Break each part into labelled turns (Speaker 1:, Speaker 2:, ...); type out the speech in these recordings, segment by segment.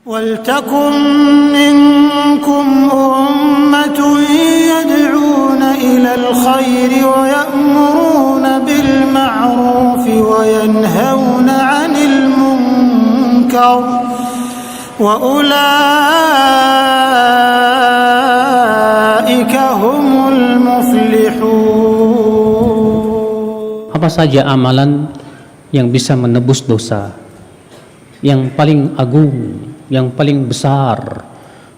Speaker 1: وَلْتَكُنْ مِنْكُمْ أُمَّةٌ يَدْعُونَ إِلَى الْخَيْرِ وَيَأْمُرُونَ بِالْمَعْرُوفِ وَيَنْهَوْنَ عَنِ الْمُنْكَرِ وَأُولَئِكَ هُمُ الْمُفْلِحُونَ.
Speaker 2: Apa saja amalan yang bisa menebus dosa? Yang paling agung, yang paling besar,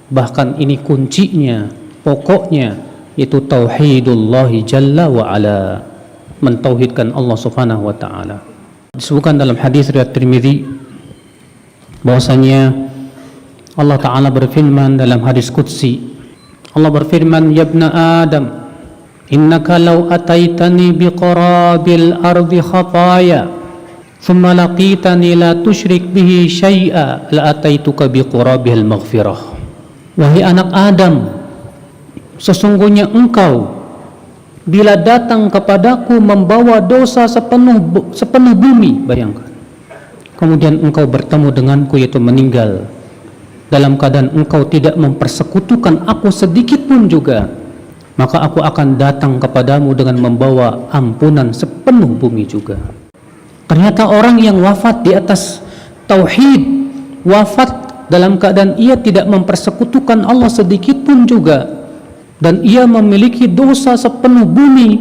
Speaker 2: bahkan ini kuncinya, pokoknya, yaitu tauhidullahi jalla wa ala, mentauhidkan Allah subhanahu wa ta'ala. Disebutkan dalam hadis riwayat Tirmidzi bahwasanya Allah ta'ala berfirman dalam hadis qudsi, Allah berfirman, ya ibna Adam, innaka law ataitani biqarabil ardi khataya thumma laqitani la tusyrik bihi syai'a la ataituka biqurabihil maghfirah. Wahai anak Adam, sesungguhnya engkau bila datang kepadaku membawa dosa sepenuh bumi, bayangkan, kemudian engkau bertemu denganku, yaitu meninggal dalam keadaan engkau tidak mempersekutukan aku sedikit pun juga, maka aku akan datang kepadamu dengan membawa ampunan sepenuh bumi juga. Ternyata orang yang wafat di atas tauhid, wafat dalam keadaan ia tidak mempersekutukan Allah sedikit pun juga, dan ia memiliki dosa sepenuh bumi,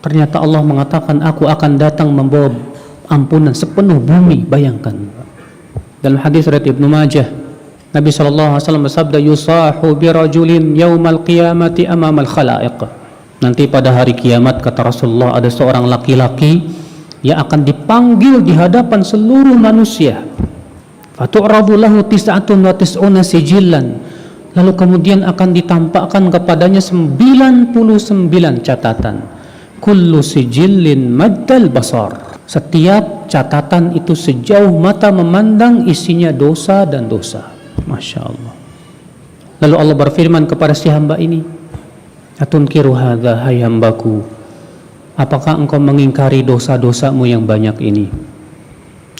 Speaker 2: ternyata Allah mengatakan aku akan datang membawa ampunan sepenuh bumi. Bayangkan. Dalam hadis riwayat Ibnu Majah, Nabi SAW bersabda, yusahu birajulin yaumal qiyamati amamal khalaiq. Nanti pada hari kiamat, kata Rasulullah, ada seorang laki-laki yang akan dipanggil di hadapan seluruh manusia. Fatu'radu lahu tis'atun wa tis'una sijillan. Lalu kemudian akan ditampakkan kepadanya 99 catatan. Kullu sijillin maddal basar. Setiap catatan itu sejauh mata memandang, isinya dosa dan dosa. Masya Allah. Lalu Allah berfirman kepada si hamba ini, atunkiru hadha, hai hambaku, apakah engkau mengingkari dosa-dosamu yang banyak ini?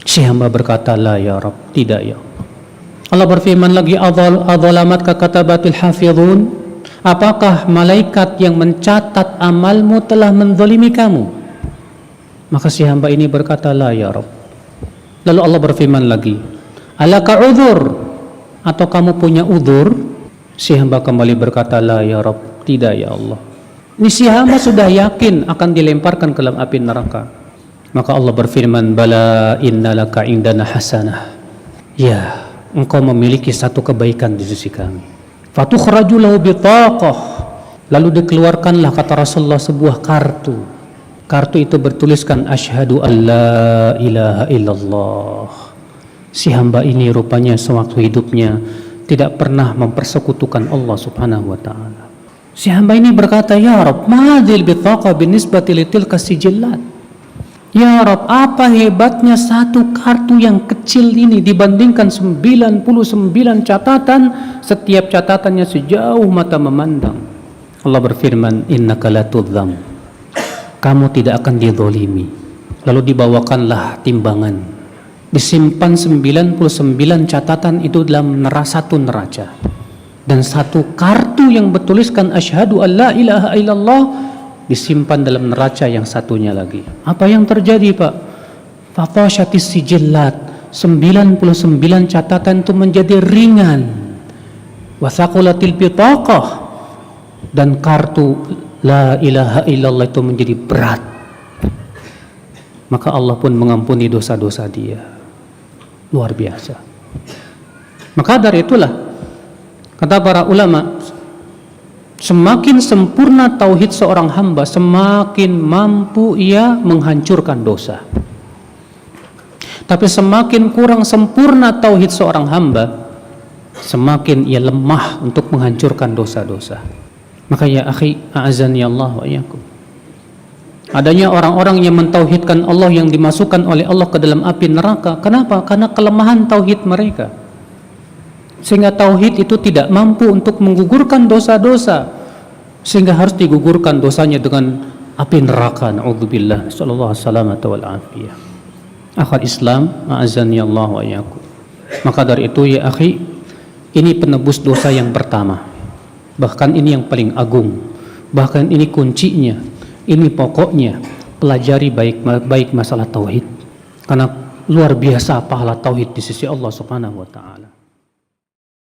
Speaker 2: Si hamba berkata, la ya Rabb, tidak ya Allah. Allah berfirman lagi, adzalamat ka katabatul hafizun, apakah malaikat yang mencatat amalmu telah menzalimi kamu? Maka si hamba ini berkata, la ya Rabb. Lalu Allah berfirman lagi, alaka udhur, atau kamu punya udhur? Si hamba kembali berkata, la ya Rabb, tidak ya Allah. Ini si hamba sudah yakin akan dilemparkan ke dalam api neraka. Maka Allah berfirman, bala innalaka indana hasanah. Ya, engkau memiliki satu kebaikan di sisi kami. Fatukhraju lahu bitaqah. Lalu dikeluarkanlah, kata Rasulullah, sebuah kartu. Kartu itu bertuliskan asyhadu an la ilaha illallah. Si hamba ini rupanya sewaktu hidupnya tidak pernah mempersekutukan Allah subhanahu wa ta'ala. Si hamba ini berkata, ya Rabb, ma'adil bithaqa binisbati litilka sijillat. Ya Rabb, apa hebatnya satu kartu yang kecil ini dibandingkan 99 catatan, setiap catatannya sejauh mata memandang. Allah berfirman, innaka la tudzam, kamu tidak akan dizalimi. Lalu dibawakanlah timbangan, disimpan 99 catatan itu dalam satu neraca, dan satu kartu yang bertuliskan asyhadu an la ilaha illallah disimpan dalam neraca yang satunya lagi. Apa yang terjadi, Pak? Fatashatis sijillat, 99 catatan itu menjadi ringan. Wasaqulatil bitaqah, dan kartu la ilaha illallah itu menjadi berat. Maka Allah pun mengampuni dosa-dosa dia. Luar biasa. Maka dari itulah kata para ulama, semakin sempurna tauhid seorang hamba, semakin mampu ia menghancurkan dosa. Tapi semakin kurang sempurna tauhid seorang hamba, semakin ia lemah untuk menghancurkan dosa-dosa. Maka ya akhi, a'azani Allah wa iyyakum, adanya orang-orang yang mentauhidkan Allah yang dimasukkan oleh Allah ke dalam api neraka. Kenapa? Karena kelemahan tauhid mereka, sehingga tauhid itu tidak mampu untuk menggugurkan dosa-dosa, sehingga harus digugurkan dosanya dengan api neraka. Na'udzubillah, sallallahu alaihi wal afiyah. Akhal Islam, a'azani Allah wa iyyakum. Maka dari itu ya akhi, Ini penebus dosa yang pertama. Bahkan ini yang paling agung. Bahkan ini kuncinya. Ini pokoknya. Pelajari baik masalah tauhid. Karena luar biasa pahala tauhid di sisi Allah Subhanahu wa taala.